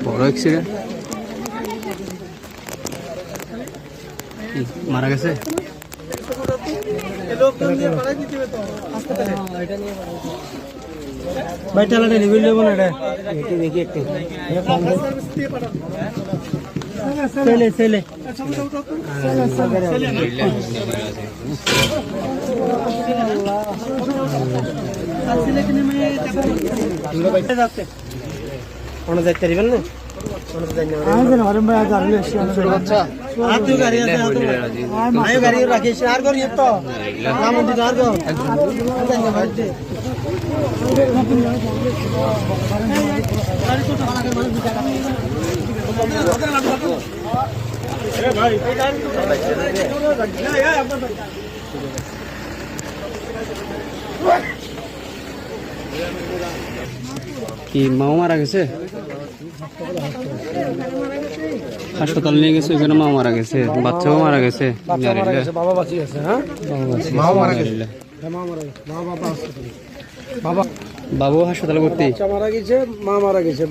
বড় অ্যাক্সিডেন্ট, মারা গেছে। ভাই ঠেলাটা নিবিল দেবো না, এটা দেখি একটু ছেলে ছেলে অনেক দেখতে পারিবেন না। কি মাও মারা গেছে, হাসপাতাল নিয়ে গেছে, ওইখানে মা মারা গেছে, বাচ্চাও মারা গেছে, বাবা বাঁচি গেছে। হ্যাঁ বাবা বাবু হাসপাতালে ভর্তি, মারা গেছে, মা মারা গেছে।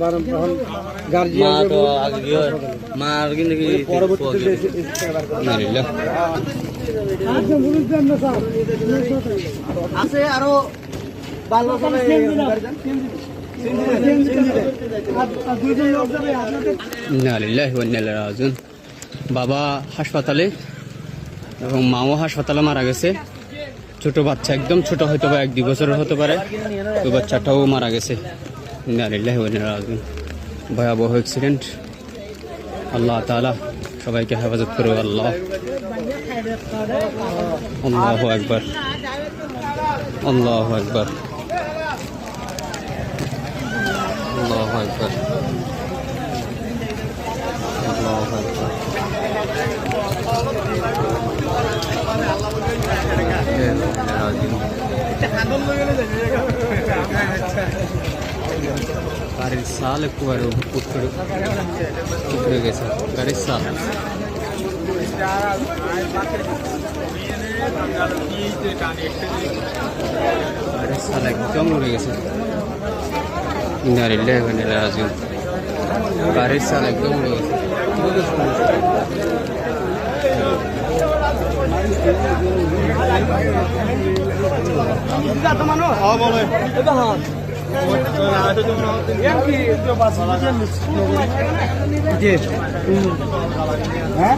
আছে আরো বাবা হাসপাতালে এবং মাও হাসপাতালে মারা গেছে। ছোট বাচ্চা, একদম ছোট, হয়তো বা 1-2 বছরের হতে পারে, ওই বাচ্চাটাও মারা গেছে। ভয়াবহ অ্যাক্সিডেন্ট। আল্লাহ তাআলা সবাইকে হেফাজত করুক। আল্লাহ, আল্লাহু আকবার, আল্লাহু আকবার, আল্লাহু আকবার, আল্লাহু আকবার। গাড়ির সাল একবারে উঠে গেছে, গাড়ির সাল। গাড়ির সাল একদম উড়ে গেছে। গাড়ির সাল একদম উড়ে গেছে। হ্যাঁ